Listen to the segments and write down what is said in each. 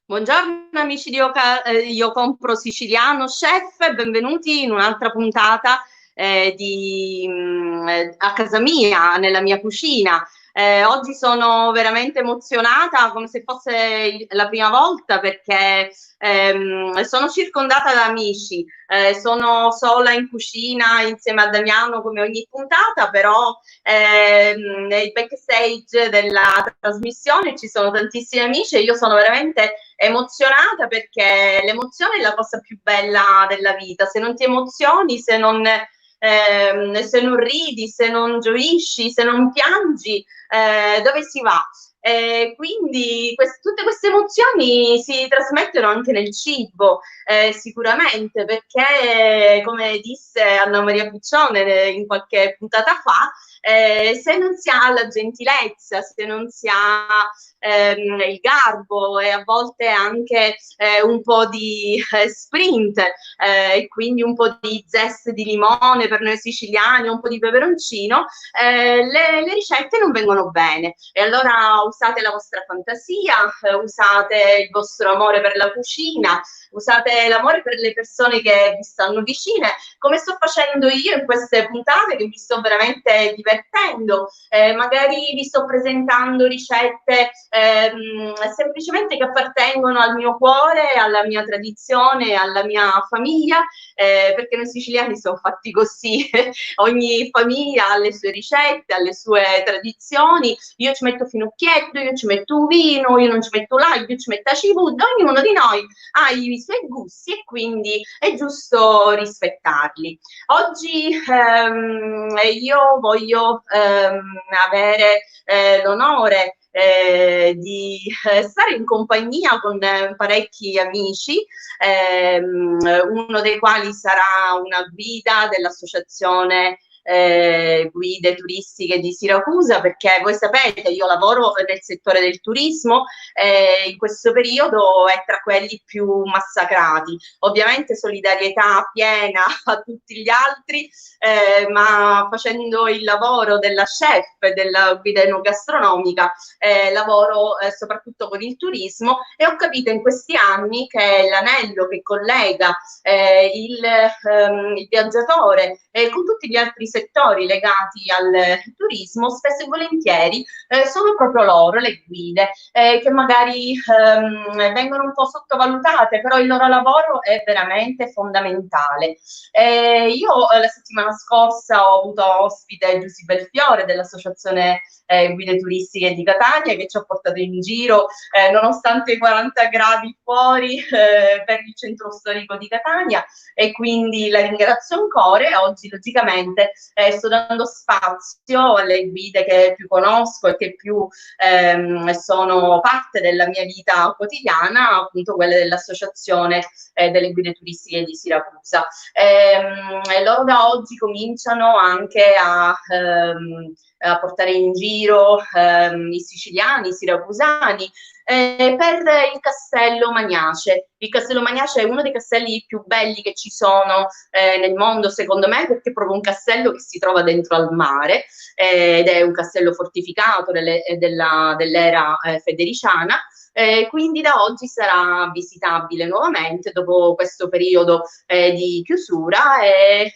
Buongiorno amici di Io Compro Siciliano Chef, e benvenuti in un'altra puntata a casa mia, nella mia cucina. Oggi sono veramente emozionata, come se fosse la prima volta, perché sono circondata da amici. Sono sola in cucina insieme a Damiano come ogni puntata, però nel backstage della trasmissione ci sono tantissimi amici e io sono veramente emozionata, perché l'emozione è la cosa più bella della vita. Se non ti emozioni, se non ridi, se non gioisci, se non piangi, dove si va? Quindi tutte queste emozioni si trasmettono anche nel cibo, sicuramente, perché come disse Anna Maria Piccione in qualche puntata fa, se non si ha la gentilezza, se non si ha il garbo e a volte anche un po' di sprint, e quindi un po' di zest di limone per noi siciliani, un po' di peperoncino, le ricette non vengono bene. E allora usate la vostra fantasia, usate il vostro amore per la cucina, usate l'amore per le persone che vi stanno vicine, come sto facendo io in queste puntate, che mi sto veramente divertendo. Magari vi sto presentando ricette semplicemente che appartengono al mio cuore, alla mia tradizione, alla mia famiglia, perché noi siciliani siamo fatti così. Ogni famiglia ha le sue ricette, ha le sue tradizioni. Io ci metto finocchietto, io ci metto vino, io non ci metto l'aglio, io ci metto la cipolla. Ognuno di noi ha i suoi gusti e quindi è giusto rispettarli. Oggi io voglio avere l'onore di stare in compagnia con parecchi amici, uno dei quali sarà una guida dell'associazione guide turistiche di Siracusa, perché voi sapete, io lavoro nel settore del turismo e in questo periodo è tra quelli più massacrati. Ovviamente solidarietà piena a tutti gli altri, ma facendo il lavoro della chef e della guida enogastronomica, lavoro soprattutto con il turismo, e ho capito in questi anni che l'anello che collega il viaggiatore con tutti gli altri settori legati al turismo, spesso e volentieri sono proprio loro, le guide, che magari vengono un po' sottovalutate, però il loro lavoro è veramente fondamentale. Io la settimana scorsa ho avuto ospite Giusy Belfiore dell'associazione guide turistiche di Catania, che ci ha portato in giro nonostante i 40 gradi fuori per il centro storico di Catania, e quindi la ringrazio ancora. Oggi logicamente sto dando spazio alle guide che più conosco e che più sono parte della mia vita quotidiana, appunto quelle dell'associazione delle guide turistiche di Siracusa. Loro da oggi cominciano anche a portare in giro i siciliani, i siracusani, per il Castello Magnace. Il Castello Magnace è uno dei castelli più belli che ci sono nel mondo, secondo me, perché è proprio un castello che si trova dentro al mare, ed è un castello fortificato dell'era federiciana. Quindi da oggi sarà visitabile nuovamente dopo questo periodo di chiusura, e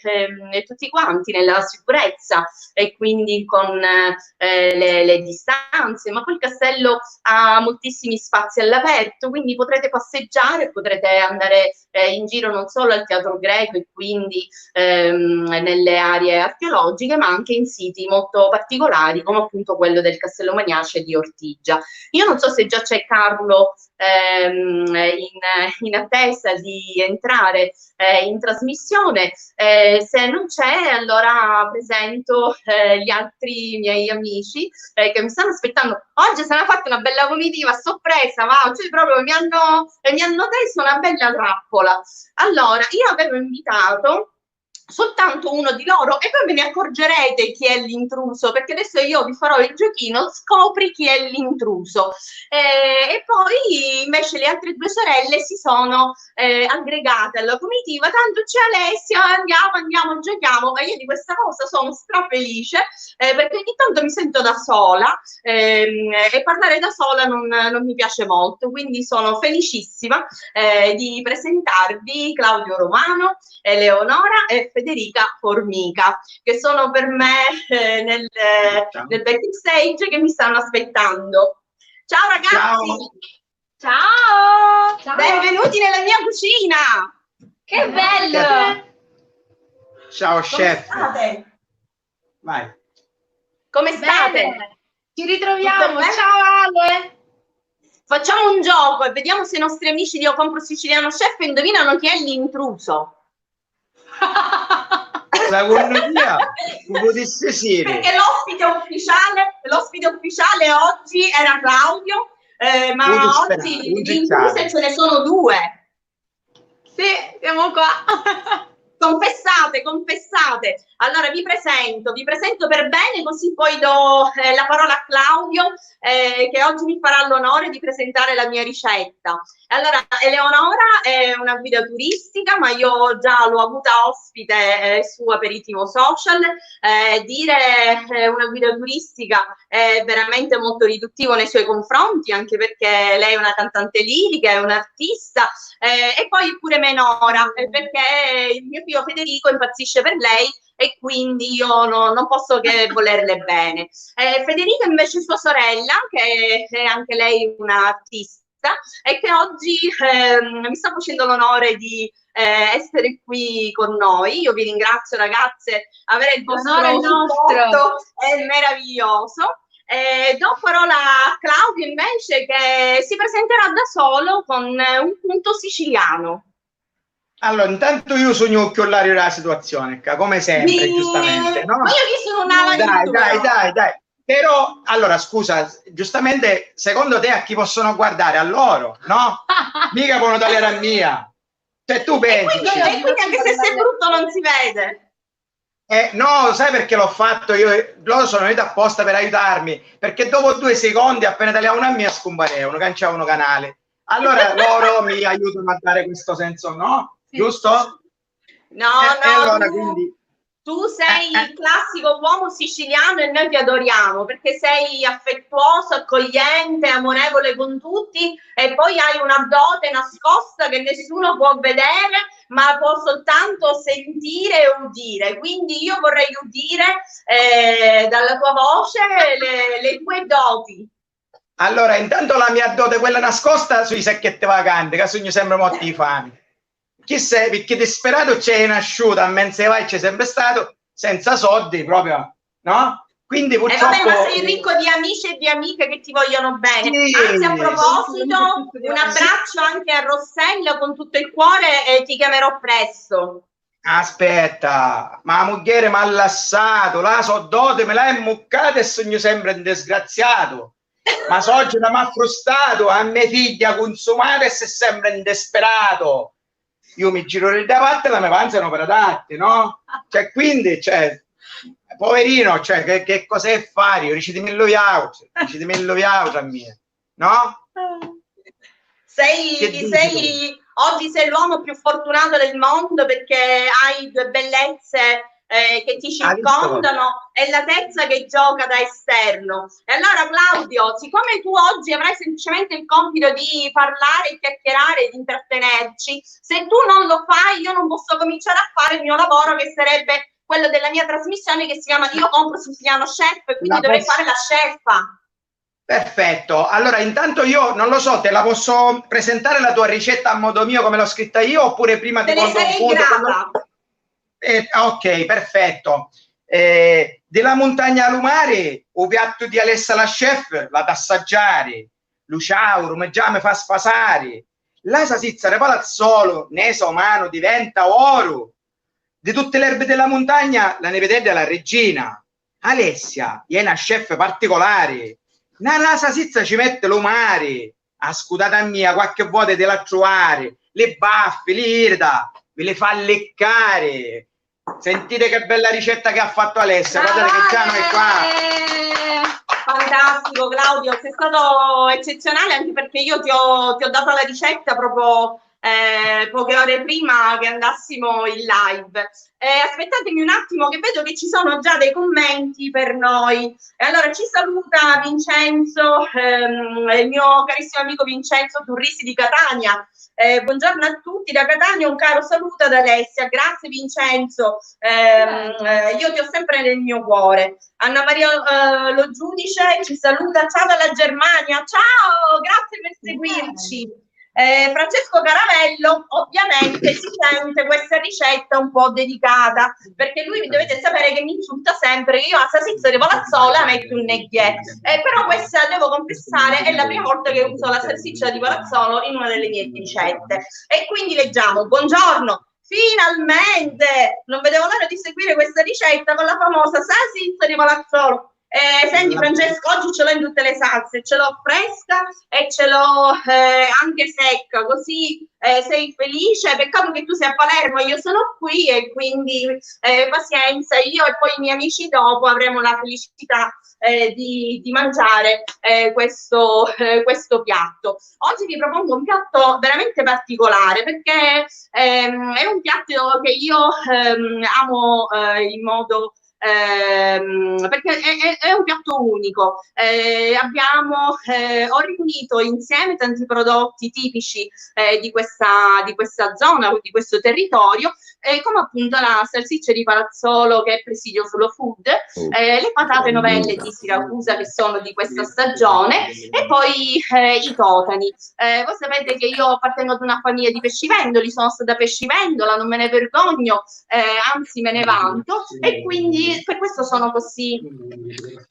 tutti quanti nella sicurezza e quindi con le distanze, ma poi il castello ha moltissimi spazi all'aperto, quindi potrete passeggiare, potrete andare in giro non solo al Teatro Greco e quindi nelle aree archeologiche, ma anche in siti molto particolari come appunto quello del Castello Magnace di Ortigia. Io non so se già c'è Carlo in attesa di entrare in trasmissione. Se non c'è, allora presento gli altri miei amici che mi stanno aspettando. Oggi sarà fatta una bella comitiva a sorpresa, ma cioè proprio mi hanno teso una bella trappola. Allora, io avevo invitato soltanto uno di loro e poi ve ne accorgerete chi è l'intruso, perché adesso io vi farò il giochino scopri chi è l'intruso, e poi invece le altre due sorelle si sono aggregate alla comitiva, tanto c'è Alessia, andiamo, giochiamo, e io di questa cosa sono strafelice, perché ogni tanto mi sento da sola, e parlare da sola non mi piace molto, quindi sono felicissima di presentarvi Claudio Romano, Eleonora e Federica Formica, che sono per me nel backstage che mi stanno aspettando. Ciao ragazzi! Ciao! Ciao! Benvenuti nella mia cucina! Che bello! Ciao chef! Come state? Vai! Come state? Bene. Ci ritroviamo! Ciao Ale! Facciamo un gioco e vediamo se i nostri amici di Io Compro Siciliano Chef indovinano chi è l'intruso. Secondo me, perché l'ospite ufficiale oggi era Claudio, ma oggi di intruse ce ne sono due. Sì, siamo qua. Confessate. Allora vi presento per bene, così poi do la parola a Claudio, che oggi mi farà l'onore di presentare la mia ricetta. Allora, Eleonora è una guida turistica, ma io già l'ho avuta ospite su Aperitivo Social. Dire una guida turistica è veramente molto riduttivo nei suoi confronti, anche perché lei è una cantante lirica, è un'artista, e poi pure Menora, perché il mio figlio Federico impazzisce per lei e quindi io non posso che volerle bene. Federica invece è sua sorella, che è anche lei un'artista, e che oggi mi sta facendo l'onore di essere qui con noi. Io vi ringrazio ragazze, avere il vostro supporto è meraviglioso. Do parola a Claudio invece, che si presenterà da solo con un punto siciliano. Allora, intanto io sogno occhiolare la situazione, come sempre, giustamente. No? Ma io chi sono una dai. Però, allora, scusa, giustamente, secondo te a chi possono guardare? A loro, no? Mica possono togliere a mia. Cioè, tu pensi. E quindi anche se sei brutto non si vede. No, sai perché l'ho fatto io? Loro sono venuti apposta per aiutarmi, perché dopo 2 secondi, appena tagliavano a mia, scomparevano, cancellavano canale. Allora loro mi aiutano a dare questo senso, no? Giusto? No, allora, quindi... tu sei il classico uomo siciliano e noi ti adoriamo perché sei affettuoso, accogliente, amorevole con tutti e poi hai una dote nascosta che nessuno può vedere ma può soltanto sentire e udire. Quindi io vorrei udire dalla tua voce le tue doti. Allora, intanto la mia dote, quella nascosta, sui sacchetti vacanti, che sogno sempre morti di fame. Chi sei? Perché disperato c'è un'asciuta, a mense vai c'è sempre stato, senza soldi proprio, no? Quindi purtroppo... vabbè, ma sei ricco di amici e di amiche che ti vogliono bene. Sì, anzi, a proposito, un abbraccio anche a Rossella con tutto il cuore e ti chiamerò presto. Aspetta, ma la moglie mi ha lasciato, la so dote, me l'hai muccata e sogno sempre un disgraziato. Ma so oggi mi ha frustrato, a mia figlia consumata e sei sempre un disperato. Io mi giro le davanti e la mia panza non per adatti, no? Cioè, quindi, poverino, che cos'è fare? Io dici lo viavo a me, no? Oggi sei l'uomo più fortunato del mondo perché hai 2 bellezze che ti circondano e la terza che gioca da esterno. E allora Claudio, siccome tu oggi avrai semplicemente il compito di parlare, chiacchierare, di intrattenerci, se tu non lo fai io non posso cominciare a fare il mio lavoro, che sarebbe quello della mia trasmissione che si chiama Io Compro Siciliano Chef, quindi dovrei fare la chef. Perfetto, allora intanto io non lo so, te la posso presentare la tua ricetta a modo mio come l'ho scritta io oppure prima ti conto un punto? Ok, perfetto. Della montagna Lumare, un piatto di Alessa la chef, la tassaggiare, Luciauro, ma già mi fa sfasare, la salsiccia di palazzolo, nesa umano diventa oro, di tutte le erbe della montagna, la ne vedete la regina, Alessia, è una chef particolare, nella salsiccia ci mette l'umare, a scudata mia, qualche volta te la trovare, le baffe, l'irda, ve le fa leccare, Sentite che bella ricetta che ha fatto Alessia, guardate che già noi qua. Fantastico Claudio, sei stato eccezionale, anche perché io ti ho dato la ricetta proprio poche ore prima che andassimo in live. Aspettatemi un attimo che vedo che ci sono già dei commenti per noi. Allora ci saluta Vincenzo, il mio carissimo amico Vincenzo Turrisi di Catania. Buongiorno a tutti da Catania, un caro saluto ad Alessia. Grazie Vincenzo, io ti ho sempre nel mio cuore. Anna Maria Lo Giudice ci saluta, ciao dalla Germania, ciao, grazie per seguirci. Francesco Caravello, ovviamente si sente questa ricetta un po' dedicata, perché lui dovete sapere che mi insulta sempre che io a salsiccia di Palazzola metto un neghiè, però questa devo confessare è la prima volta che uso la salsiccia di Palazzolo in una delle mie ricette. E quindi leggiamo: buongiorno, finalmente non vedevo l'ora di seguire questa ricetta con la famosa salsiccia di Palazzolo. Senti Francesco, oggi ce l'ho in tutte le salse, ce l'ho fresca e ce l'ho anche secca, così sei felice. Peccato che tu sia a Palermo, io sono qui e quindi pazienza, io e poi i miei amici dopo avremo la felicità di mangiare questo piatto. Oggi vi propongo un piatto veramente particolare, perché è un piatto che io amo in modo perché è un piatto unico. Ho riunito insieme tanti prodotti tipici di questa zona, di questo territorio, come appunto la salsiccia di Palazzolo, che è Presidio Slow Food, le patate novelle di Siracusa, che sono di questa stagione, e poi i totani. Voi sapete che io appartengo ad una famiglia di pescivendoli, sono stata pescivendola, non me ne vergogno, anzi me ne vanto, e quindi per questo sono così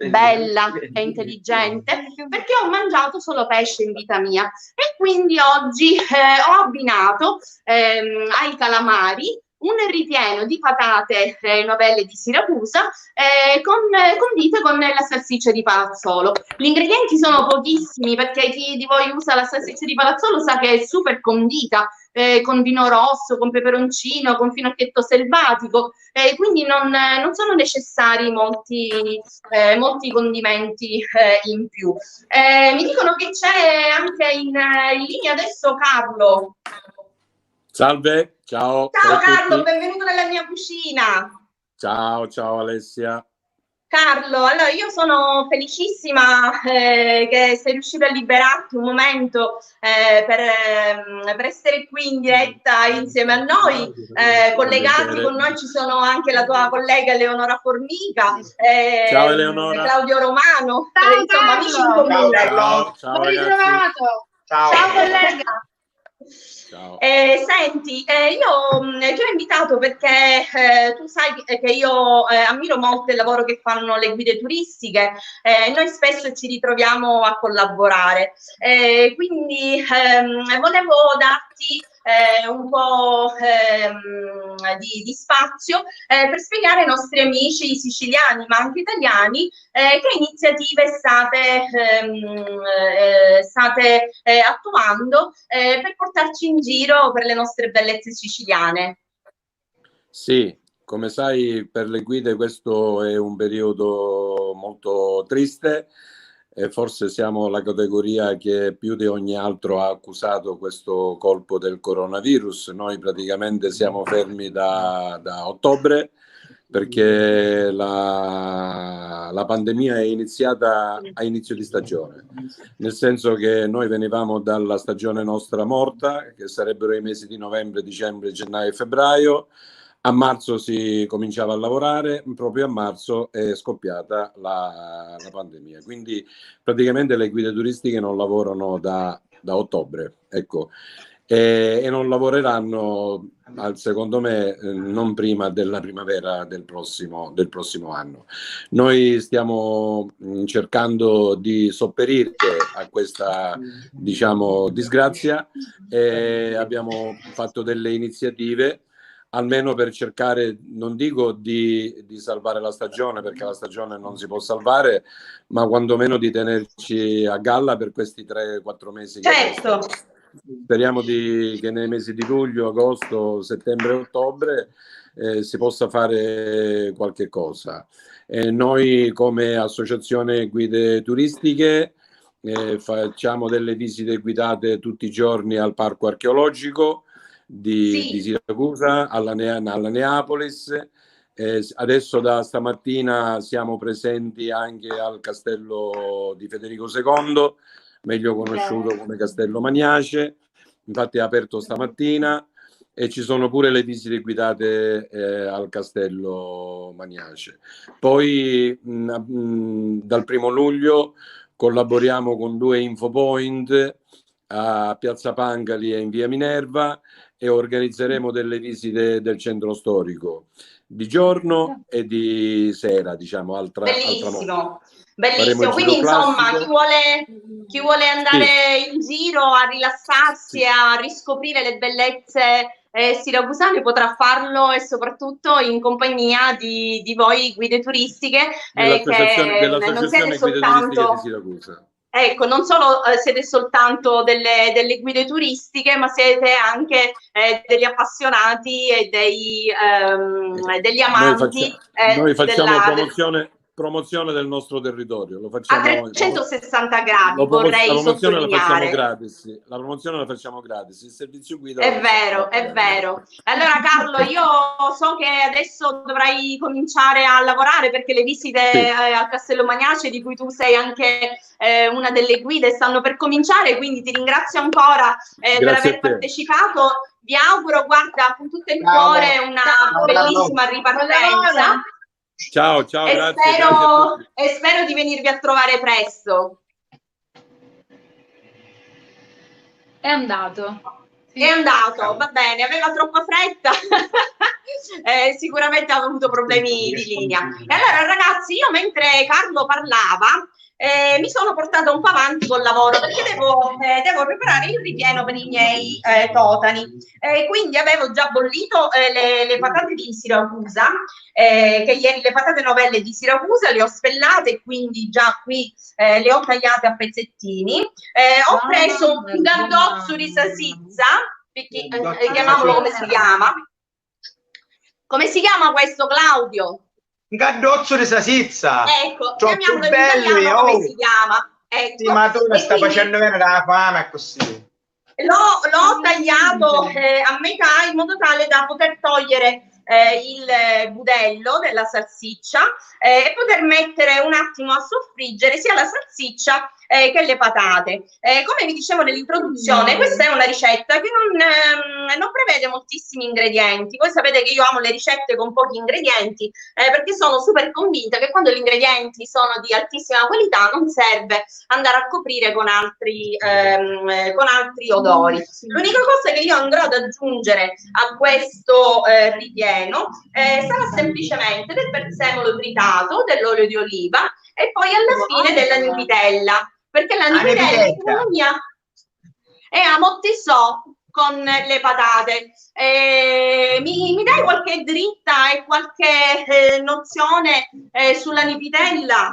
bella e intelligente, perché ho mangiato solo pesce in vita mia, e quindi oggi ho abbinato ai calamari un ripieno di patate novelle di Siracusa condite con la salsiccia di Palazzolo. Gli ingredienti sono pochissimi, perché chi di voi usa la salsiccia di Palazzolo sa che è super condita, con vino rosso, con peperoncino, con finocchietto selvatico, quindi non sono necessari molti condimenti in più. Mi dicono che c'è anche in linea adesso Carlo. Salve, ciao. Ciao Carlo, benvenuto nella mia cucina. Ciao Alessia. Carlo, allora io sono felicissima che sei riuscito a liberarti un momento per essere qui in diretta insieme a noi. Collegati con noi ci sono anche la tua collega Eleonora Formica, ciao Eleonora. Claudio Romano, ciao, insomma amici in comune. Ciao ritrovato. Ciao collega. Ciao. Senti, io ti ho invitato perché tu sai che io ammiro molto il lavoro che fanno le guide turistiche, noi spesso ci ritroviamo a collaborare, quindi volevo darti un po' di spazio per spiegare ai nostri amici siciliani ma anche italiani che iniziative state attuando per portarci in giro per le nostre bellezze siciliane. Sì, come sai, per le guide questo è un periodo molto triste e forse siamo la categoria che più di ogni altro ha accusato questo colpo del coronavirus. Noi praticamente siamo fermi da ottobre, perché la pandemia è iniziata a inizio di stagione, nel senso che noi venivamo dalla stagione nostra morta, che sarebbero i mesi di novembre, dicembre, gennaio e febbraio. A marzo si cominciava a lavorare, proprio a marzo è scoppiata la pandemia, quindi praticamente le guide turistiche non lavorano da ottobre, ecco. E non lavoreranno, secondo me, non prima della primavera del prossimo anno. Noi stiamo cercando di sopperire a questa, diciamo, disgrazia, e abbiamo fatto delle iniziative almeno per cercare, non dico di salvare la stagione, perché la stagione non si può salvare, ma quantomeno di tenerci a galla per questi 3-4 mesi. Certo. Speriamo che nei mesi di luglio, agosto, settembre e ottobre si possa fare qualche cosa. Noi come associazione guide turistiche facciamo delle visite guidate tutti i giorni al parco archeologico di Siracusa, alla Neapolis. Adesso da stamattina siamo presenti anche al castello di Federico II, meglio conosciuto come Castello Magnace, infatti è aperto stamattina, e ci sono pure le visite guidate al Castello Magnace. Poi dal 1° luglio collaboriamo con 2 infopoint a Piazza Pancali e in via Minerva, e organizzeremo delle visite del centro storico di giorno e di sera, diciamo, Bellissimo. Bellissimo, quindi insomma chi vuole andare in giro a rilassarsi, a riscoprire le bellezze siracusane potrà farlo, e soprattutto in compagnia di voi guide turistiche, che non siete soltanto... Ecco, non solo siete soltanto delle guide turistiche, ma siete anche degli appassionati e degli amanti. Noi facciamo promozione del nostro territorio, lo facciamo a 360 gradi, vorrei sottolineare. La promozione la facciamo gratis, il servizio guida è vero. Allora Carlo, io so che adesso dovrai cominciare a lavorare, perché le visite al Castello Magnace, di cui tu sei anche una delle guide, stanno per cominciare, quindi ti ringrazio ancora per aver partecipato. Vi auguro, guarda, con tutto il cuore una bellissima ripartenza. Ciao, grazie. E spero di venirvi a trovare presto. È andato. È andato, va bene, aveva troppa fretta. Sicuramente ha avuto problemi di linea. E allora ragazzi, io mentre Carlo parlava mi sono portata un po' avanti col lavoro, perché devo preparare il ripieno per i miei totani. Quindi avevo già bollito le patate di Siracusa, che ieri le patate novelle di Siracusa le ho spellate, quindi già qui le ho tagliate a pezzettini. Ho preso un gaddozzo di salsiccia, chiamiamolo come si chiama. Come si chiama questo, Claudio? Un gaddozzo di salsiccia. Ecco, chiamiamolo in italiano come si chiama. Ecco. Sì, ma tu mi stai facendo venire la fame così. L'ho tagliato a metà, in modo tale da poter togliere il budello della salsiccia e poter mettere un attimo a soffriggere sia la salsiccia che le patate. Come vi dicevo nell'introduzione, questa è una ricetta che non prevede moltissimi ingredienti. Voi sapete che io amo le ricette con pochi ingredienti, perché sono super convinta che quando gli ingredienti sono di altissima qualità non serve andare a coprire con altri odori. L'unica cosa che io andrò ad aggiungere a questo ripieno sarà semplicemente del prezzemolo tritato, dell'olio di oliva e poi alla fine della nipitella, perché la nipitella mia è a mottesò con le patate. Mi dai qualche dritta e qualche nozione sulla nipitella?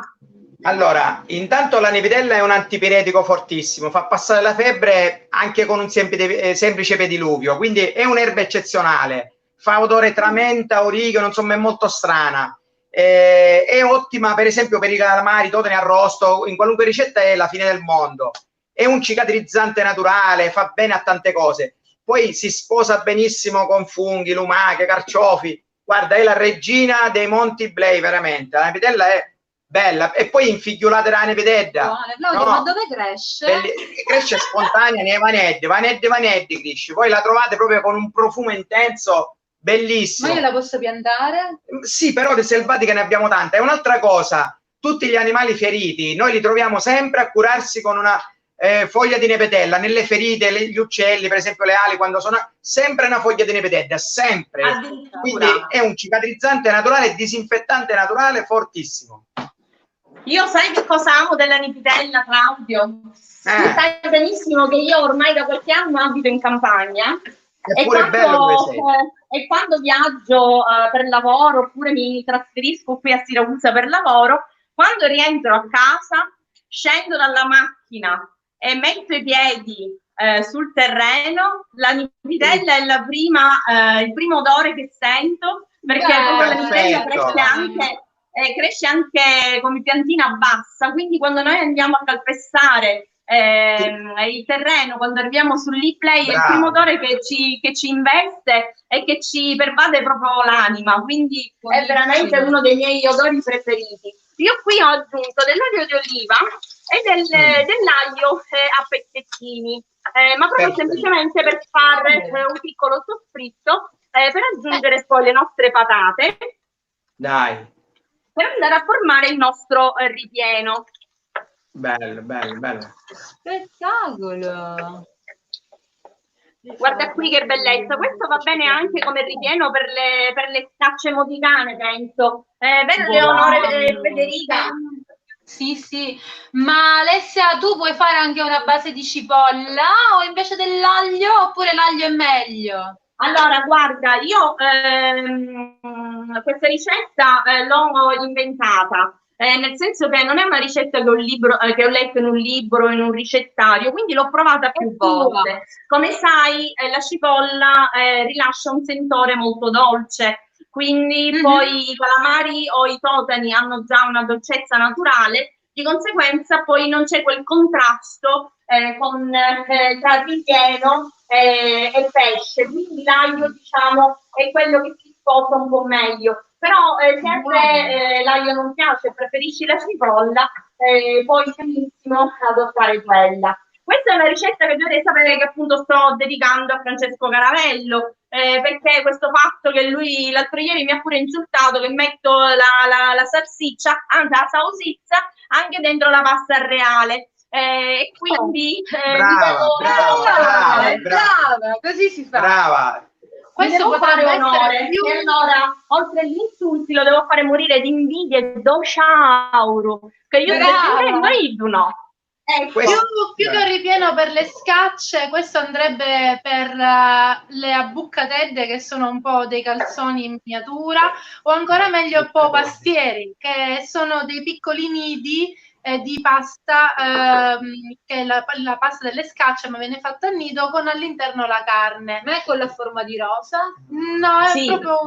Allora, intanto la nipitella è un antipiretico fortissimo, fa passare la febbre anche con un semplice pediluvio, quindi è un'erba eccezionale, fa odore tra menta, origano, insomma è molto strana. È ottima per esempio per i calamari, totani arrosto, in qualunque ricetta è la fine del mondo. È un cicatrizzante naturale, fa bene a tante cose, poi si sposa benissimo con funghi, lumache, carciofi. Guarda, è la regina dei Monti Iblei, veramente. La nipitella è bella, e poi infigliolata la nipitella. No, ma dove cresce? Cresce spontanea nei vaneddi cresce, poi la trovate proprio con un profumo intenso, bellissimo. Ma io la posso piantare? Sì, però di selvatiche ne abbiamo tante. È un'altra cosa, tutti gli animali feriti noi li troviamo sempre a curarsi con una foglia di nipetella nelle ferite, gli uccelli, per esempio le ali, quando sono sempre una foglia di nipetella, sempre. Quindi è un cicatrizzante naturale, disinfettante naturale fortissimo. Io sai che cosa amo della nipitella, Claudio? Tu sai benissimo che io ormai da qualche anno abito in campagna e quando viaggio per lavoro oppure mi trasferisco qui a Siracusa per lavoro, quando rientro a casa scendo dalla macchina e metto i piedi sul terreno, la nipitella è il primo odore che sento, perché proprio la vitella cresce anche come piantina bassa, quindi quando noi andiamo a calpestare il terreno, quando arriviamo sull'e-play, è il primo odore che ci investe e che ci pervade proprio l'anima, quindi è veramente uno dei miei odori preferiti. Io qui ho aggiunto dell'olio di oliva e dell'aglio a pezzettini, ma proprio semplicemente per fare un piccolo soffritto per aggiungere poi le nostre patate. Dai. Per andare a formare il nostro ripieno. Bello, bello, bello. Spettacolo! Guarda qui che bellezza, questo va bene anche come ripieno per le scacce moticane, penso. Vero Leonore e Federica? Sì, sì, ma Alessia, tu puoi fare anche una base di cipolla o invece dell'aglio, oppure l'aglio è meglio? Allora, guarda, io questa ricetta l'ho inventata, nel senso che non è una ricetta che ho letto in un libro, in un ricettario, quindi l'ho provata più volte. Come sai, la cipolla rilascia un sentore molto dolce, quindi poi i calamari o i totani hanno già una dolcezza naturale, di conseguenza poi non c'è quel contrasto tra ripieno e pesce, quindi l'aglio diciamo è quello che si sposa un po' meglio, però se a te l'aglio non piace, preferisci la cipolla, puoi benissimo adottare quella. Questa è una ricetta che dovete sapere che appunto sto dedicando a Francesco Caravello, perché questo fatto che lui l'altro ieri mi ha pure insultato che metto la salsiccia, anzi la sausizza, anche dentro la pasta reale. E quindi brava, così si fa. Brava. Questo devo fare onore. Più... E allora, oltre agli insulti, lo devo fare morire di invidia e do ciauro. Che io no. Più che un ripieno per le scacce, questo andrebbe per le abbuccatedde, che sono un po' dei calzoni in miniatura, o ancora meglio un po' pastieri, che sono dei piccoli nidi di pasta, che è la pasta delle scacce, ma viene fatta a nido con all'interno la carne. Ma è con la forma di rosa? No, è proprio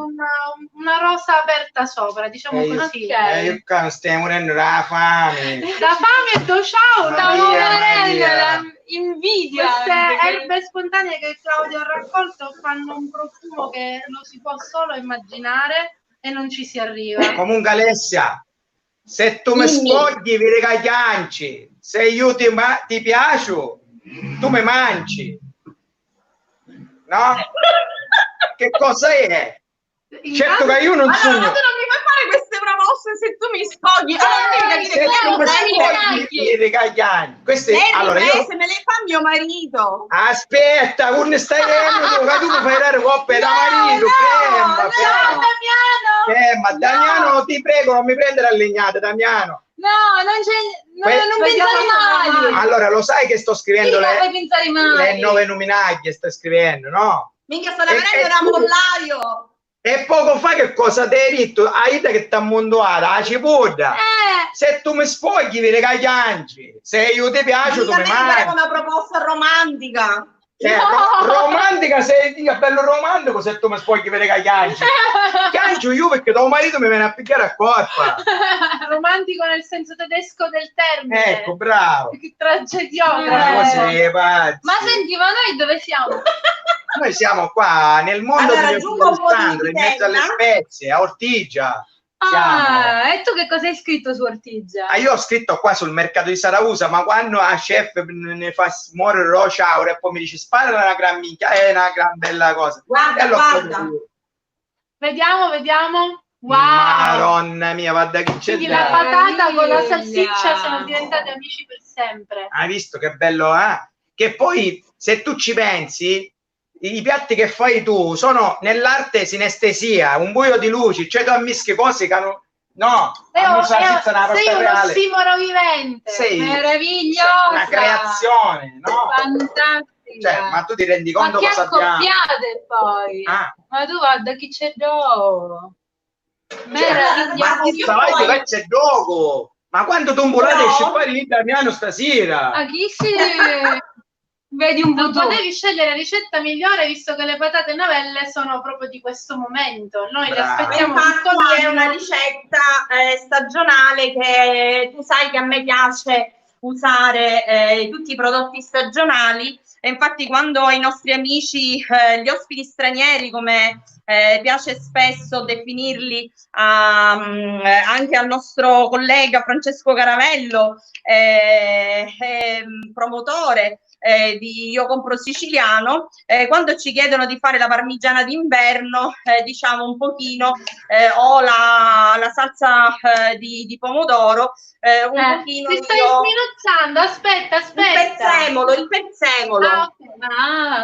una rosa aperta sopra, diciamo così. Io stiamo morendo da fame. Da fame e do ciao, stavo morendo, invidia. Queste erbe spontanee che Claudio ha raccolto fanno un profumo che lo si può solo immaginare e non ci si arriva. Comunque Alessia, se tu mi spogli vi regaglianci, se io ti piacio, tu mi mangi, no? Che cosa è? Certo che io non sono. Allora, tu non mi fai fare queste proposte se tu mi spogli. Allora, se me le fa mio marito. Aspetta, non stai vedendo, tu mi fai dare coppe da marito. Ferma, Damiano, ti prego, non mi prendere a legnate, Damiano. No, non pensare male. Allora, lo sai che sto scrivendo le 9 nominaglie, sto scrivendo, no? Minchia, sto venendo da pollaio. E poco fa che cosa ti hai detto? Aida che ti ha mondoata, la cipolla. Se tu mi spogli, vi regaglianci. Se io ti piace, tu mi mangi. È una proposta romantica. Romantica, se dica bello romantico, se tu mi spogli, vi regaglianci. Chiancio io perché tuo marito mi viene a picchiare a corpa. Romantico nel senso tedesco del termine. Ecco, bravo. Che tragedioso. Ma senti, ma noi dove siamo? Noi siamo qua nel mondo di Alessandro, in mezzo alle spezie, a Ortigia. E tu che cosa hai scritto su Ortigia? Io ho scritto qua sul mercato di Saracusa, ma quando a chef ne fa muore lo ciao e poi mi dice spara una gran minchia, è una gran bella cosa. Guarda. Vediamo. Wow. Madonna mia, guarda che c'è. Quindi la patata con la salsiccia sono diventati amici per sempre. Hai visto che bello, eh? Che poi, se tu ci pensi, i piatti che fai tu sono nell'arte sinestesia, un buio di luci, cioè tu ammischi cose che hanno... No, sei un ossimoro vivente, meraviglioso, una creazione, no? Fantastica. Cioè, ma tu ti rendi conto cosa abbiamo? Ma che accoppiate poi? Ma tu guarda chi c'è dopo. Meraviglioso. Ma c'è dopo. Ma quanto tombolate esce fuori Damiano stasera? Ma chi si... Vedi un non voodoo. potevi scegliere ricetta migliore visto che le patate novelle sono proprio di questo momento. Noi le aspettiamo tutto Infatti è l'anno. una ricetta stagionale che tu sai che a me piace usare tutti i prodotti stagionali, e infatti quando ai nostri amici, gli ospiti stranieri, come piace spesso definirli, anche al nostro collega Francesco Caravello, promotore di Io Compro Siciliano, quando ci chiedono di fare la parmigiana d'inverno, diciamo un pochino, o la salsa di pomodoro, un pochino Ti stai io... sminuzzando, aspetta. Il prezzemolo.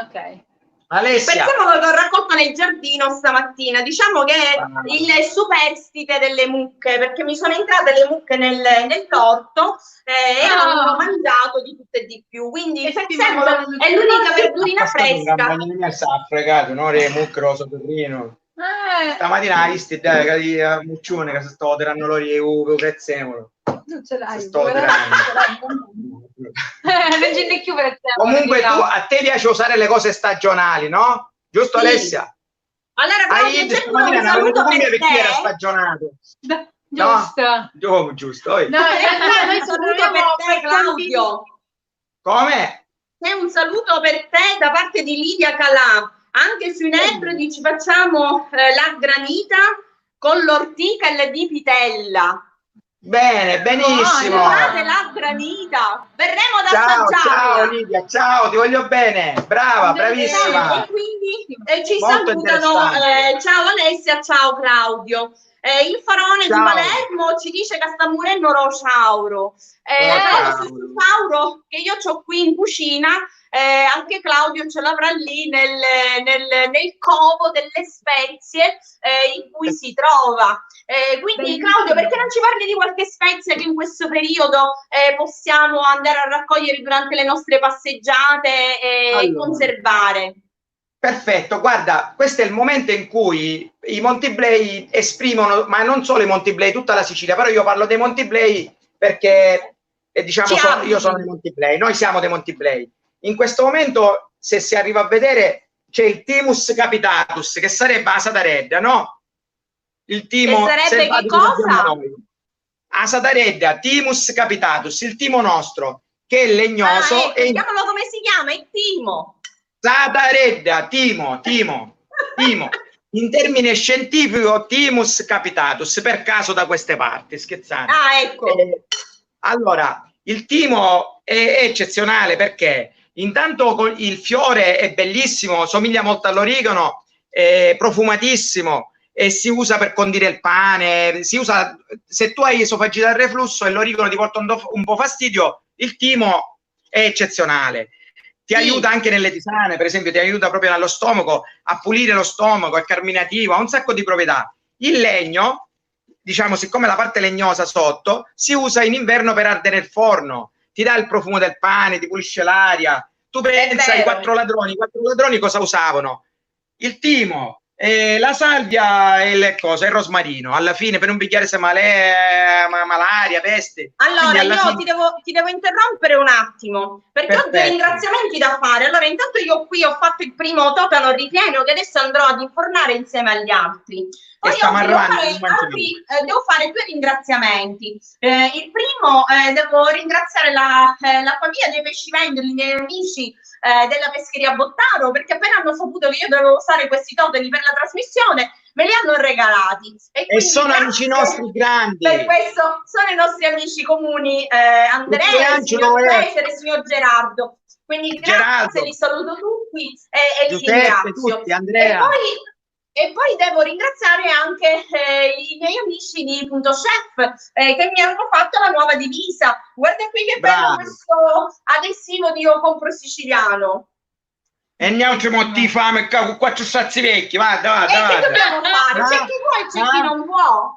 Ok. Alessia. Il prezzemolo che ho raccolto nel giardino stamattina, diciamo che è il superstite delle mucche, perché mi sono entrate le mucche nell'orto e hanno mangiato di tutto e di più, quindi il prezzemolo è l'unica verdurina fresca. Ha fregato, no? Le mucche rosa pecorino. Stamattina hai visto i muccioni che si sto tirando loro il prezzemolo. Non ce l'hai. Sto tirando. Non c'è ne più per te. Comunque a te piace usare le cose stagionali, no? Giusto, Sì. Alessia? Allora, Claudio, c'è un saluto per perché era te. stagionato. Giusto. No? Giusto. No, in realtà noi Un saluto per te, Claudio. Come? C'è un saluto per te da parte di Lidia Calà. Anche sui Nebrodi ci facciamo la granita con l'ortica e la di pitella. Bene, benissimo. Guardate la granita. Verremo ad Ciao assaggiarla. Lidia, ciao, ti voglio bene. Brava, bravissima. E quindi ci Molto salutano. Ciao Alessia, ciao Claudio. Il Farone di Palermo ci dice che sta morendo Rosauro. Questo Rosauro che io ho qui in cucina, anche Claudio ce l'avrà lì nel covo delle spezie in cui si trova. Quindi Claudio, perché non ci parli di qualche spezia che in questo periodo possiamo andare a raccogliere durante le nostre passeggiate e conservare? Perfetto, guarda, questo è il momento in cui i Montiblei esprimono, ma non solo i Montiblei, tutta la Sicilia, però io parlo dei Montiblei perché diciamo io sono dei Montiblei, noi siamo dei Montiblei. In questo momento, se si arriva a vedere, c'è il Thymus capitatus, che sarebbe Asadaredda, no? Il timo che sarebbe che cosa? Asadaredda, Thymus capitatus, il timo nostro, che è legnoso. Chiamalo come si chiama, il timo. Asadaredda, timo. In termine scientifico, Thymus capitatus, per caso da queste parti, scherzando. Ecco. Allora, il timo è eccezionale perché intanto il fiore è bellissimo, somiglia molto all'origano, è profumatissimo e si usa per condire il pane, si usa, se tu hai esofagita al reflusso e l'origano ti porta un po' fastidio, il timo è eccezionale. Ti aiuta anche nelle tisane, per esempio, ti aiuta proprio nello stomaco, a pulire lo stomaco, è carminativo, ha un sacco di proprietà. Il legno, diciamo, siccome la parte legnosa sotto, si usa in inverno per ardere il forno, ti dà il profumo del pane, ti pulisce l'aria. Tu pensa ai quattro ladroni cosa usavano? Il timo, la salvia e il rosmarino. Alla fine, per un bicchiere se malaria, peste. Allora, ti devo interrompere un attimo, perché ho dei ringraziamenti da fare. Allora, intanto io qui ho fatto il primo totano ripieno che adesso andrò ad infornare insieme agli altri. Poi devo fare due ringraziamenti. Il primo, devo ringraziare la famiglia dei pescivendoli, i miei amici della pescheria Bottaro, perché appena hanno saputo che io dovevo usare questi totani per la trasmissione, me li hanno regalati. E sono amici nostri grandi. Per questo sono i nostri amici comuni, Andrea, il signor Cesare e il signor Gerardo. Quindi grazie, li saluto tutti e li ringrazio. Tutti, Andrea. E poi devo ringraziare anche i miei amici di Punto Chef che mi hanno fatto la nuova divisa. Guarda qui che bello questo adesivo di Io Compro Siciliano. E neanche motti fame con quattro sazzi vecchi, vada. Che dobbiamo fare? C'è chi vuole e c'è chi non può.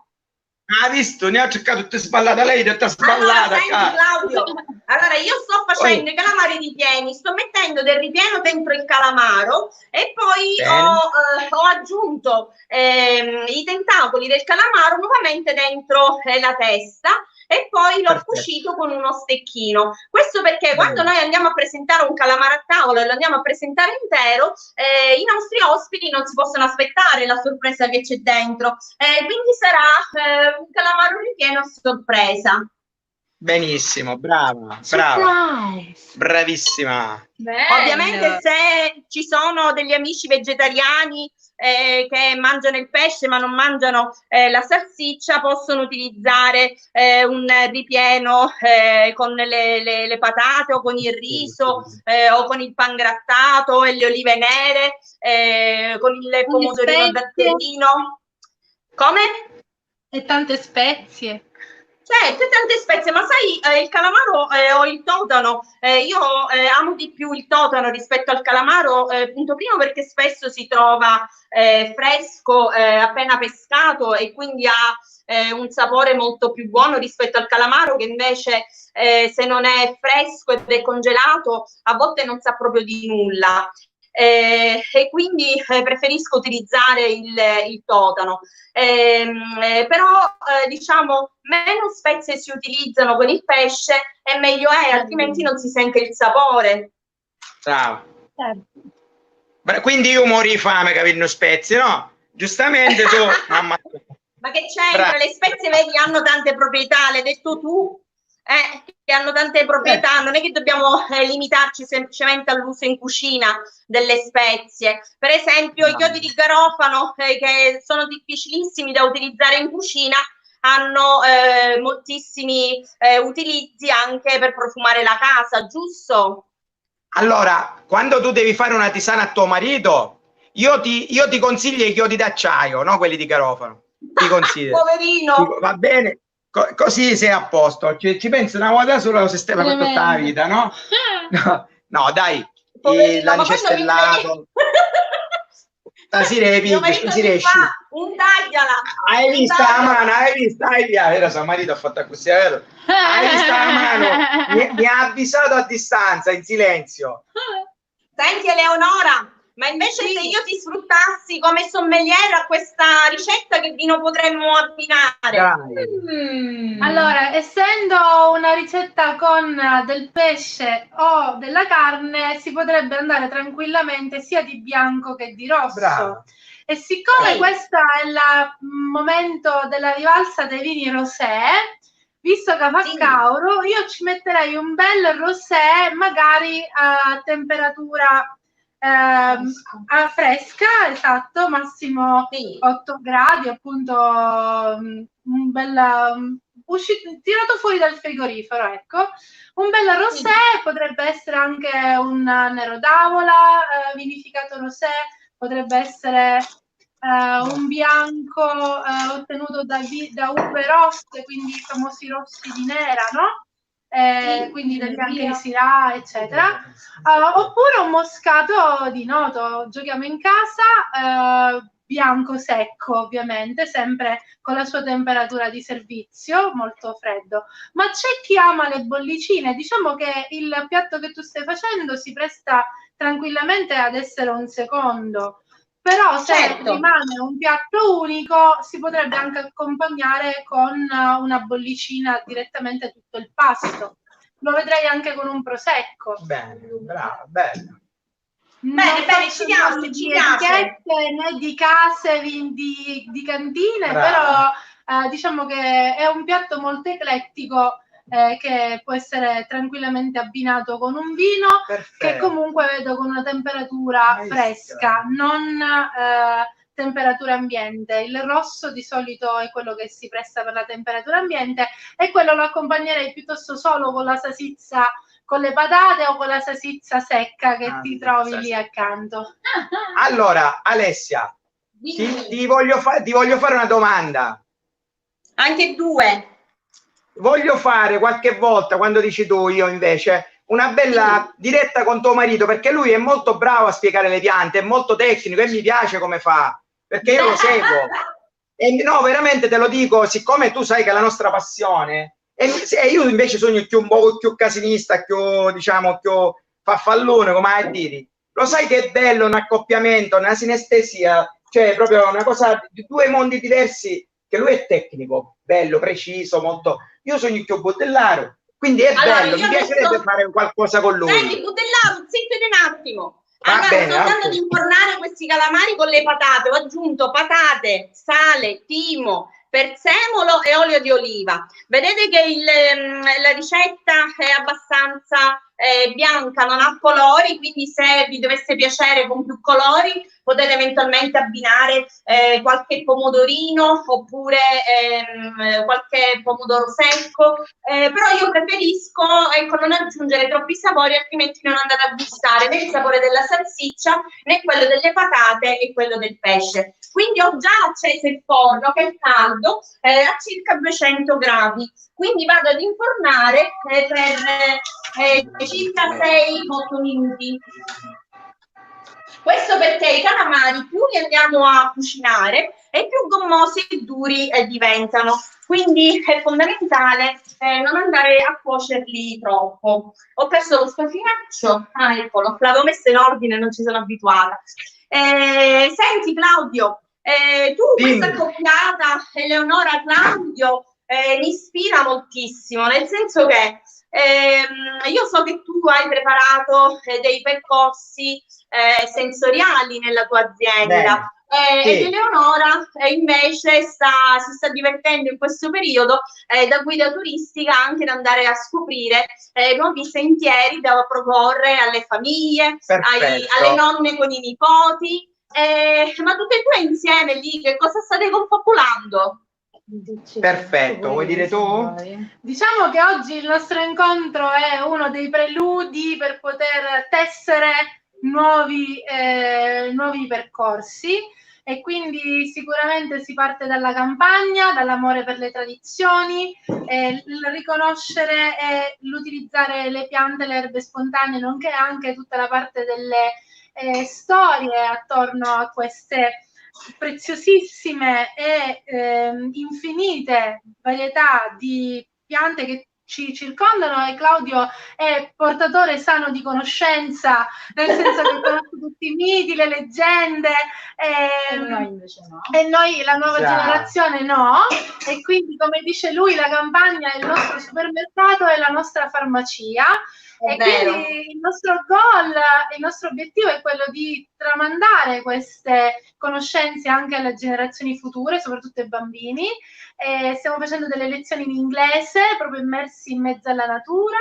Ha visto? Ne ha cercato tutte sballate, lei è sballata. Allora, Claudio, allora io sto facendo i calamari ripieni, sto mettendo del ripieno dentro il calamaro e poi ho aggiunto i tentacoli del calamaro nuovamente dentro la testa e poi l'ho cucito con uno stecchino. Questo perché quando noi andiamo a presentare un calamaro a tavola e lo andiamo a presentare intero, i nostri ospiti non si possono aspettare la sorpresa che c'è dentro, quindi sarà un calamaro ripieno a sorpresa. Benissimo, brava, brava, bravissima. Bello. Ovviamente se ci sono degli amici vegetariani che mangiano il pesce ma non mangiano la salsiccia, possono utilizzare un ripieno con le patate o con il riso o con il pangrattato e le olive nere, con il pomodorino datterino. Come? E tante spezie. Certo, tante spezie, ma sai, il calamaro o il totano, io amo di più il totano rispetto al calamaro, punto primo perché spesso si trova fresco, appena pescato e quindi ha un sapore molto più buono rispetto al calamaro che invece se non è fresco ed è congelato a volte non sa proprio di nulla. E quindi preferisco utilizzare il totano, però diciamo meno spezie si utilizzano con il pesce e meglio è, altrimenti non si sente il sapore. Ciao. Quindi io mori di fame capendo spezie, no? Giustamente tu mamma. Ma che c'entra? Le spezie vedi hanno tante proprietà, l'hai detto tu. Che hanno tante proprietà, non è che dobbiamo limitarci semplicemente all'uso in cucina delle spezie. Per esempio i chiodi di garofano che sono difficilissimi da utilizzare in cucina hanno moltissimi utilizzi anche per profumare la casa, giusto? Allora, quando tu devi fare una tisana a tuo marito, io ti consiglio i chiodi d'acciaio, no quelli di garofano. Ti consiglio. Poverino. Va bene. Così sei a posto, ci penso una volta solo se stai per tutta la vita, no? No, dai, l'anice stellato, stasera un tagliala. Hai visto la mano, hai visto? Era suo marito ha fatto così, vero? Hai visto la mano? Mi ha avvisato a distanza, in silenzio. Senti Eleonora, ma invece se io ti sfruttassi come sommelier a questa ricetta, che vino potremmo abbinare? Allora, essendo una ricetta con del pesce o della carne, si potrebbe andare tranquillamente sia di bianco che di rosso. Bravo. E siccome questo è il momento della rivalsa dei vini rosé, visto che fa cavolo, io ci metterei un bel rosé, magari a temperatura fresca, esatto, massimo 8 gradi, appunto, un bel tirato fuori dal frigorifero, ecco. Un bel rosé, potrebbe essere anche un nero d'avola, vinificato rosé, potrebbe essere un bianco ottenuto da uve rosse, quindi i famosi rossi di nera, no? Quindi anche il Syrah, eccetera, oppure un moscato di noto. Giochiamo in casa, bianco secco ovviamente, sempre con la sua temperatura di servizio, molto freddo. Ma c'è chi ama le bollicine. Diciamo che il piatto che tu stai facendo si presta tranquillamente ad essere un secondo, però se rimane un piatto unico si potrebbe anche accompagnare con una bollicina direttamente tutto il pasto. Lo vedrei anche con un prosecco. Bene, bravo, bello. Bene, ci piace, ci piace. Né di case, di cantine, però diciamo che è un piatto molto eclettico che può essere tranquillamente abbinato con un vino. Perfetto. Che comunque vedo con una temperatura fresca, non temperatura ambiente. Il rosso di solito è quello che si presta per la temperatura ambiente e quello lo accompagnerei piuttosto solo con la salsiccia con le patate o con la salsiccia secca che ti trovi lì accanto. Allora, Alessia, ti voglio fare una domanda. Anche due. Voglio fare qualche volta, quando dici tu, io invece, una bella diretta con tuo marito, perché lui è molto bravo a spiegare le piante, è molto tecnico e mi piace come fa, perché io lo seguo. E no, veramente te lo dico, siccome tu sai che è la nostra passione, e io invece sono un po' più casinista, più, diciamo, più faffallone, come a dire. Lo sai che è bello un accoppiamento, una sinestesia, cioè proprio una cosa di due mondi diversi che lui è tecnico, bello, preciso, molto... Io sono il Butellaro, quindi è allora, bello, mi piacerebbe fare qualcosa con lui. Senti, Butellaro, zitto un attimo. Va Allora, bene, sto andando ad infornare questi calamari con le patate. Ho aggiunto patate, sale, timo, prezzemolo e olio di oliva. Vedete che la ricetta è abbastanza bianca, non ha colori, quindi se vi dovesse piacere con più colori potete eventualmente abbinare qualche pomodorino oppure qualche pomodoro secco, però io preferisco, ecco, non aggiungere troppi sapori, altrimenti non andate a gustare né il sapore della salsiccia né quello delle patate e quello del pesce. Quindi ho già acceso il forno che è caldo a circa 200 gradi, quindi vado ad infornare per circa 6-8 minuti. Questo perché i calamari più li andiamo a cucinare e più gommosi e duri diventano, quindi è fondamentale non andare a cuocerli troppo. Ho perso lo scafinaccio, eccolo, l'avevo messo in ordine, non ci sono abituata. Senti Claudio, tu questa accoppiata Eleonora Claudio mi ispira moltissimo, nel senso che io so che tu hai preparato dei percorsi sensoriali nella tua azienda. Sì. Ed Eleonora invece si sta divertendo in questo periodo da guida turistica anche ad andare a scoprire nuovi sentieri da proporre alle famiglie, alle nonne con i nipoti. Ma tutte e due insieme lì che cosa state confabulando? Perfetto, vuoi dire tu? Diciamo che oggi il nostro incontro è uno dei preludi per poter tessere nuovi percorsi, e quindi sicuramente si parte dalla campagna, dall'amore per le tradizioni, il riconoscere e l'utilizzare le piante, le erbe spontanee, nonché anche tutta la parte delle storie attorno a queste preziosissime e infinite varietà di piante che ci circondano, e Claudio è portatore sano di conoscenza, nel senso che conosce tutti i miti, le leggende, e noi invece no. E noi, la nuova generazione, no. E quindi, come dice lui, la campagna è il nostro supermercato e la nostra farmacia. E quindi il nostro goal, il nostro obiettivo è quello di tramandare queste conoscenze anche alle generazioni future, soprattutto ai bambini. Stiamo facendo delle lezioni in inglese, proprio immersi in mezzo alla natura,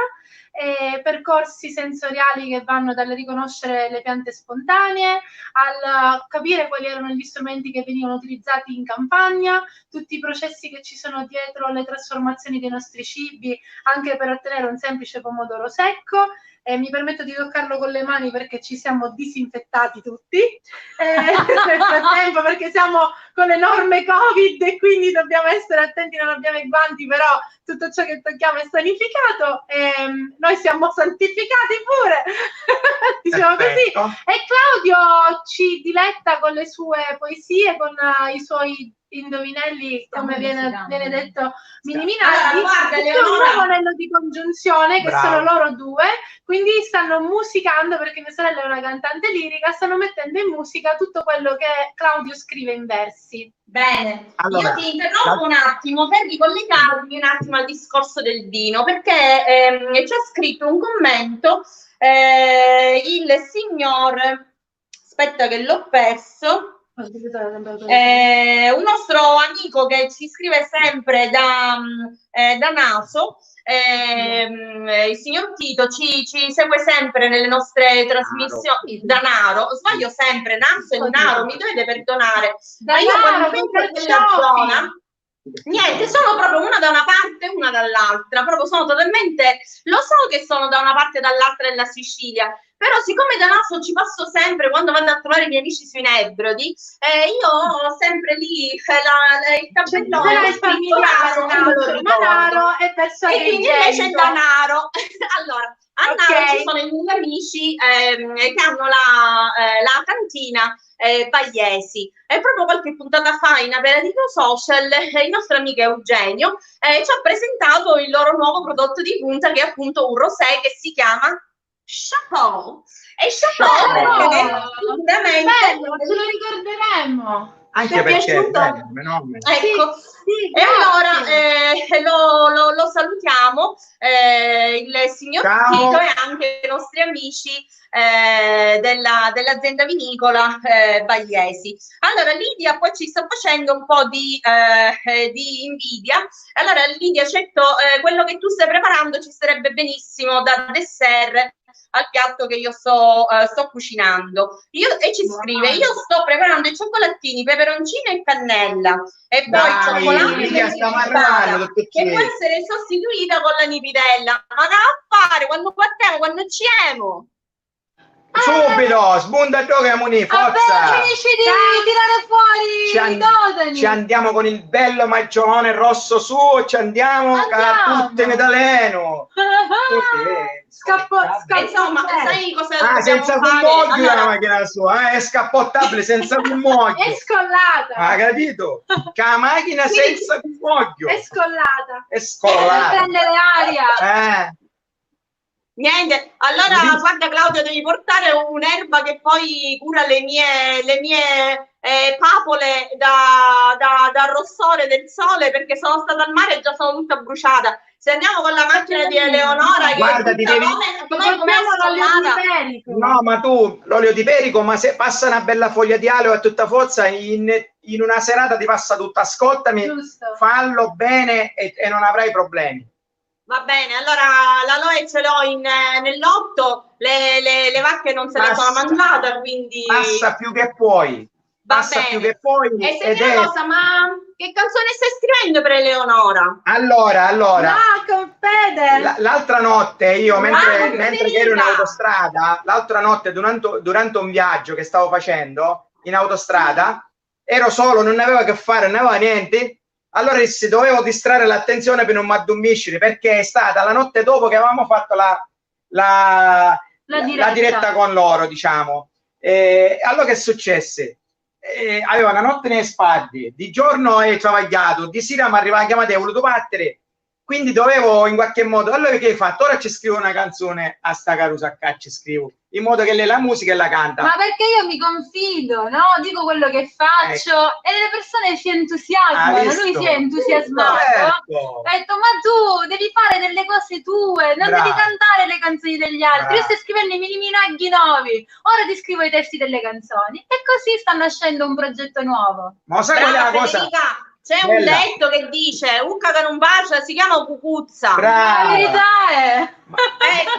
percorsi sensoriali che vanno dal riconoscere le piante spontanee al capire quali erano gli strumenti che venivano utilizzati in campagna, tutti i processi che ci sono dietro le trasformazioni dei nostri cibi, anche per ottenere un semplice pomodoro secco. Mi permetto di toccarlo con le mani perché ci siamo disinfettati tutti nel frattempo, perché siamo con l'enorme Covid e quindi dobbiamo essere attenti, non abbiamo i guanti, però tutto ciò che tocchiamo è sanificato e noi siamo santificati pure, diciamo così. E Claudio ci diletta con le sue poesie, con i suoi indovinelli, come viene detto, miniminati, c'è un nuovo anello di congiunzione che sono loro due, quindi stanno musicando, perché mia sorella è una cantante lirica, stanno mettendo in musica tutto quello che Claudio scrive in versi. Bene, allora, io ti interrompo un attimo per ricollegarmi un attimo al discorso del vino, perché ci ha scritto un commento il signor, aspetta che l'ho perso, un nostro amico che ci scrive sempre da Naso, il signor Tito ci segue sempre nelle nostre trasmissioni. Danaro, sbaglio sempre, Naso e Naro, mi dovete perdonare, ma io quando penso a quella zona, niente, sono proprio una da una parte e una dall'altra, proprio sono totalmente, lo so che sono da una parte e dall'altra della Sicilia, però siccome da Naso ci passo sempre quando vado a trovare i miei amici sui Nebrodi, io ho sempre lì il tabellone familiare, Danaro e quindi invece è Danaro. Allora, a Naro ci sono i miei amici che hanno la cantina Pagliesi, e proprio qualche puntata fa in Aperitivo Social il nostro amico Eugenio ci ha presentato il loro nuovo prodotto di punta, che è appunto un rosé che si chiama Chapeau. E Chapeau ce lo ricorderemo. Anche perché piaciuto? Ecco, sì, e allora lo salutiamo, il signor Tito e anche i nostri amici dell'azienda vinicola Bagliesi. Allora Lidia poi ci sta facendo un po' di invidia. Allora Lidia, certo, quello che tu stai preparando ci sarebbe benissimo da dessert al piatto che io sto cucinando. E ci scrive: io sto preparando i cioccolatini, peperoncino e cannella e poi cioccolato che può essere sostituita con la nipidella. Ma che a fare quando partiamo, quando ci emo? Subito, sbunda gioca Muni, forza! Finisci di tirare fuori i dodani. Ci andiamo con il bello maggiolone rosso su, ci andiamo a tutte medaleno. Insomma, sai cosa senza cumoglio la macchina sua, è scappottabile senza cumoglio. È scollata. Ha capito? Che la macchina senza cumoglio. È scollata. È scollata. Per prendere aria. Niente, allora guarda Claudio, devi portare un'erba che poi cura le mie papole da rossore del sole, perché sono stata al mare e già sono tutta bruciata. Se andiamo con la macchina di Eleonora, guarda, ti devi... No, ma tu l'olio di perico, ma se passa una bella foglia di alio a tutta forza, in una serata ti passa tutta. Ascoltami, fallo bene e non avrai problemi. Va bene, allora l'aloe ce l'ho nell'otto, le vacche non se le sono mangiate, quindi... Passa più che puoi. Passa più che puoi. E senti una cosa, ma che canzone stai scrivendo per Eleonora? Allora. Con Fede. L'altra notte io, mentre ero in autostrada, l'altra notte durante un viaggio che stavo facendo in autostrada, ero solo, non avevo a che fare, non avevo niente. Allora dissi, dovevo distrarre l'attenzione per non mi addormiscere, perché è stata la notte dopo che avevamo fatto la diretta con loro, diciamo. Allora che successe? Aveva una notte nei spalli, di giorno è travagliato, di sera mi arriva la chiamata e ho voluto battere, quindi dovevo in qualche modo. Allora che hai fatto? Ora ci scrivo una canzone a sta Carusa qua, ci scrivo in modo che lei la musica e la canta. Ma perché io mi confido, no? Dico quello che faccio e le persone si entusiasmano. Lui si è entusiasmato. Certo. Ha detto, ma tu devi fare delle cose tue, non devi cantare le canzoni degli altri. Io sto scrivendo i mini minaghi nuovi, ora ti scrivo i testi delle canzoni. E così sta nascendo un progetto nuovo. Ma sai qual è la cosa? C'è un detto che dice: Ucca che non bacia si chiama cucuzza. Brava. La verità è.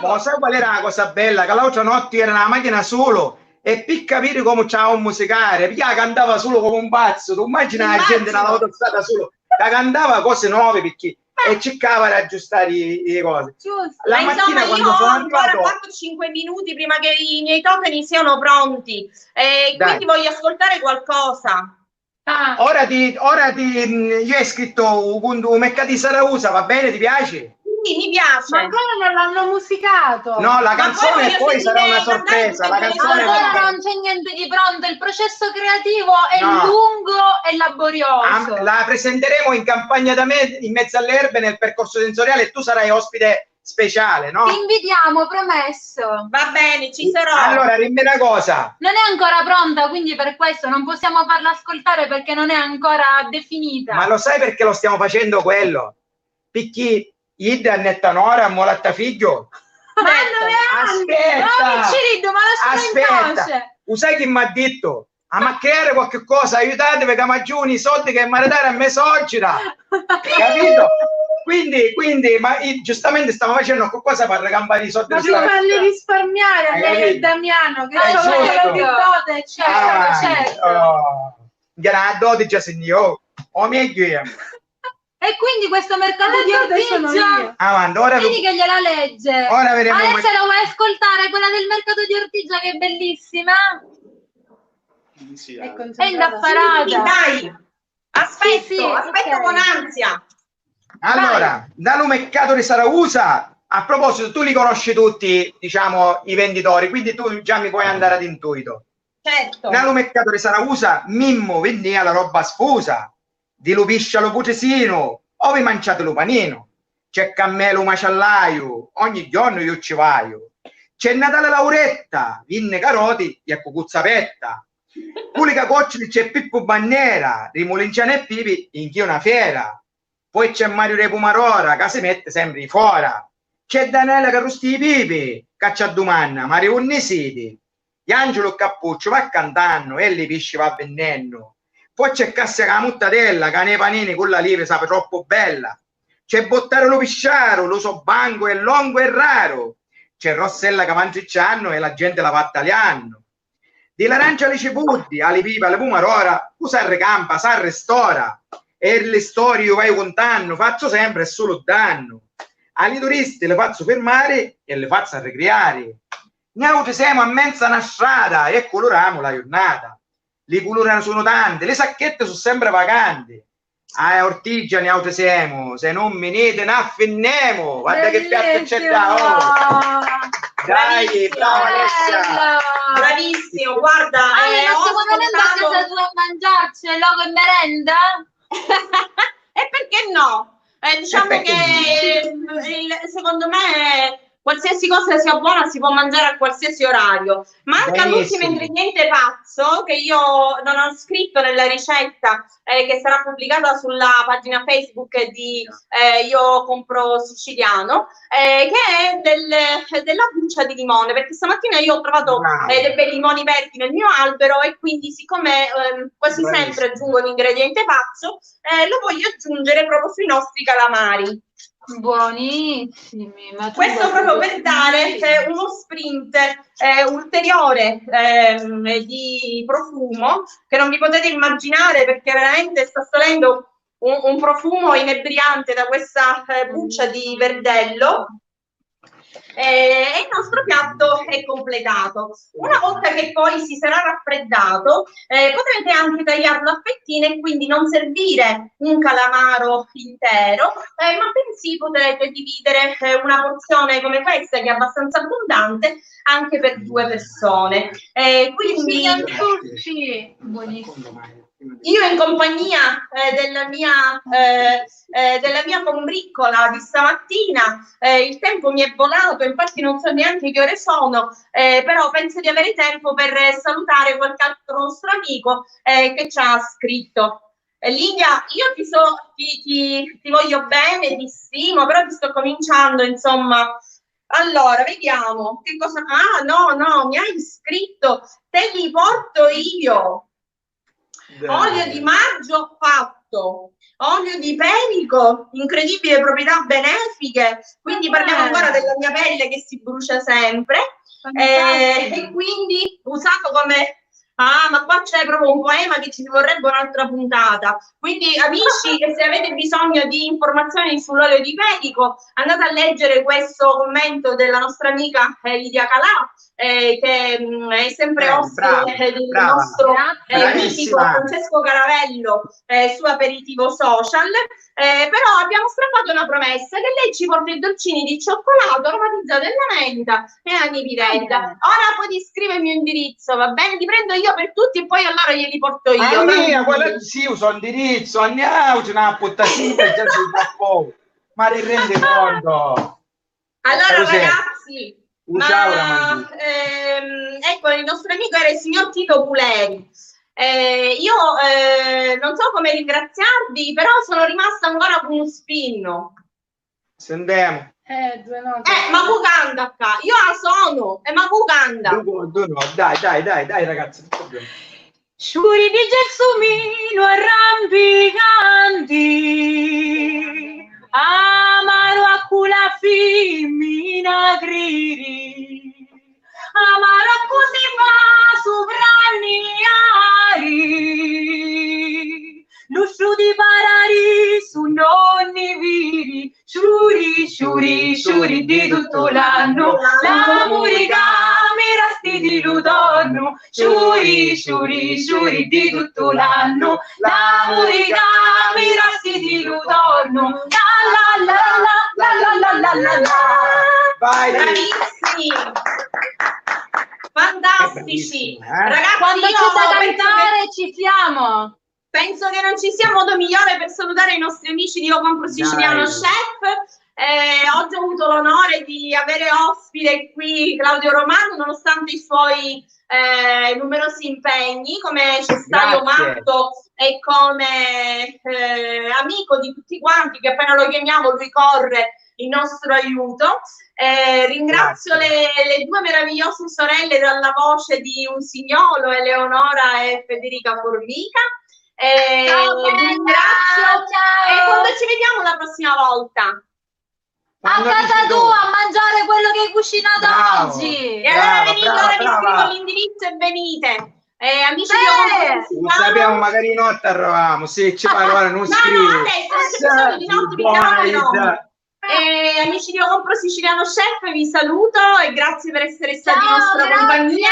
Ma sai qual era la cosa bella? Che l'altra notte era nella macchina solo e per capire come c'era un musicare, perché cantava solo come un pazzo. Tu immagina la gente nell'autostrada solo, che cantava cose nuove perché e cercava di aggiustare le cose. Giusto. La mattina quando sono arrivato, 4-5 minuti prima che i miei token siano pronti, quindi voglio ascoltare qualcosa. Ora io ho scritto un mercato di Sarausa, va bene? Ti piace? Sì, mi piace. Ma ancora non l'hanno musicato. No, la canzone poi sarà una sorpresa. La canzone non c'è niente di pronto, il processo creativo è lungo e laborioso. La presenteremo in campagna da me, in mezzo alle erbe, nel percorso sensoriale, e tu sarai ospite speciale, no? Ti invitiamo, promesso. Va bene, ci sarò. Allora, dimmi una cosa. Non è ancora pronta, quindi per questo non possiamo farla ascoltare perché non è ancora definita. Ma lo sai perché lo stiamo facendo quello? Perché Ida Nettanora, Molatta figlio. Ma 9 anni! Aspetta, sai chi mi ha detto? A creare qualche cosa, aiutatevi che mi giuni i soldi che mi dare a me soggira. Capito? Quindi, ma giustamente stiamo facendo qualcosa per recampare i soldi. Ma devo farli risparmiare a lei e Damiano, che sono quello di dote, eccetera. Grandote già signor, o meglio. E quindi questo mercato di Ortigia, vedi che gliela legge. Ora vedremo. Adesso la vuoi ascoltare, quella del mercato di Ortigia che è bellissima? Sì, è indaffarata. Dai, aspetto con ansia. Allora, dal mercato di Sarausa, a proposito, tu li conosci tutti, diciamo, i venditori, quindi tu già mi puoi andare ad intuito. Certo. Dal mercato di Sarausa, Mimmo vendeva la roba sfusa, di lupiscia lo putesino, o vi mangiate lo panino, c'è cammelo maciallaio, ogni giorno io ci vaio, c'è Natale Lauretta, vinne caroti e cucuzzapetta, Pulica Coccoli c'è Pippo Bannera, Rimulinciano e Pipi, in chi è una fiera. Poi c'è Mario Repumarora, che si mette sempre fuori. C'è Daniela Carrusti Pipi, caccia a domanna, Mario Unnisiti, Angelo Cappuccio va cantando, e li pisci va venendo. Poi c'è Cassia Camuttadella, che nei panini con la lieve sa troppo bella. C'è Bottaro lo Pisciaro, lo so banco e longo e raro. C'è Rossella che mangiano e la gente la va tagliando. Di l'arancia alle cipuddi, alle pipa, alle pumarora, tu sa recampa, sa restora. E le storie io vai contando, faccio sempre e solo danno. Ai turisti le faccio fermare e le faccio ricreare. Noi siamo a mezza una strada e coloriamo la giornata. Le colori sono tante, le sacchette sono sempre vacanti. A Ortigiani auto siamo, se non venite ne affinnemo. Guarda che piatto c'è da Dai, brava Alessia. Bravissimo, guarda. Ma stiamo venendo a casa tua a mangiarci il logo in merenda? E perché no? Diciamo che secondo me qualsiasi cosa sia buona si può mangiare a qualsiasi orario. Manca l'ultimo ingrediente pazzo che io non ho scritto nella ricetta che sarà pubblicata sulla pagina Facebook di Io Compro Siciliano, che è della buccia di limone, perché stamattina io ho trovato dei bei limoni verdi nel mio albero e quindi siccome quasi sempre aggiungo l'ingrediente pazzo, lo voglio aggiungere proprio sui nostri calamari. Buonissimi, ma questo proprio per dare uno sprint ulteriore di profumo che non vi potete immaginare, perché veramente sta salendo un profumo inebriante da questa buccia di verdello. E il nostro piatto è completato. Una volta che poi si sarà raffreddato, potrete anche tagliarlo a fettine e quindi non servire un calamaro intero, ma bensì potrete dividere una porzione come questa, che è abbastanza abbondante, anche per 2 persone. Quindi buonissimo. Io in compagnia della mia combriccola di stamattina, il tempo mi è volato, infatti non so neanche che ore sono, però penso di avere tempo per salutare qualche altro nostro amico che ci ha scritto. Lidia, io ti voglio bene, ti stimo, però ti sto cominciando, insomma. Allora, vediamo che cosa. Ah, no, mi hai scritto, te li porto io. Olio di maggio fatto, olio di pelico, incredibile proprietà benefiche, quindi parliamo ancora della mia pelle che si brucia sempre, e quindi usato come... Ah, ma qua c'è proprio un poema che ci vorrebbe un'altra puntata. Quindi, amici, se avete bisogno di informazioni sull'olio di pelico, andate a leggere questo commento della nostra amica Lidia Calà, che è sempre ospite del nostro amico Francesco Caravello su Aperitivo Social. Però abbiamo strappato una promessa, che lei ci porta i dolcini di cioccolato aromatizzato in menta e anividella. Ora poi scrive il mio indirizzo, va bene? Li prendo io per tutti e poi allora glieli porto io. Sì, uso indirizzo, andiamo, c'è una puttatina già sul capo. Ma ti rendi conto? Allora ragazzi, ecco, il nostro amico era il signor Tito Puleri. Io non so come ringraziarvi, però sono rimasta ancora con uno spinno. Sentiamo. Ma Buganda qua, io la sono, ma Buganda. Dai ragazzi. Sciuri di gelsomino arrampicanti, amaro a cula femmina griri, amaro così va sovraniari, luscio di parari su nonni viri, sciuri di tutto l'anno, la murigami rasti di lutorno, sciuri di tutto l'anno, la murigami rasti di lutorno, la. Vai! Bravissimi! Fantastici! Ragazzi, quando ci sa cantare ci siamo! Penso che non ci sia modo migliore per salutare i nostri amici di Io Compro Siciliano Chef. Oggi ho avuto l'onore di avere ospite qui Claudio Romano, nonostante i suoi numerosi impegni come cestaio matto e come amico di tutti quanti, che appena lo chiamiamo lui corre in nostro aiuto. Ringrazio le due meravigliose sorelle dalla voce di Unsignolo, Eleonora e Federica Formica. Ciao, ringrazio. ciao. E quando ci vediamo la prossima volta? A casa tua a mangiare quello che hai cucinato oggi. E allora venite, ora vi scrivo l'indirizzo e venite. Amici di non sappiamo, magari notte arriviamo. Sì, ci parla, non scrivi. No, adesso non c'è bisogno di notte, vi chiamano. Amici di Compro Siciliano Chef, vi saluto e grazie per essere stati in nostra compagnia.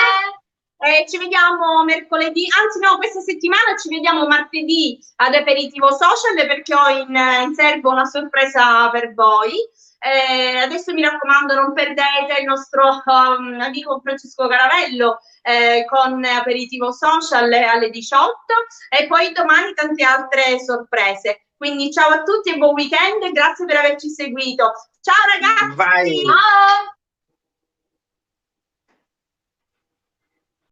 Ci vediamo mercoledì, anzi no, questa settimana ci vediamo martedì ad Aperitivo Social, perché ho in serbo una sorpresa per voi. Adesso mi raccomando, non perdete il nostro amico Francesco Caravello con Aperitivo Social alle 18 e poi domani tante altre sorprese. Quindi ciao a tutti e buon weekend e grazie per averci seguito. Ciao ragazzi! Vai. Ciao!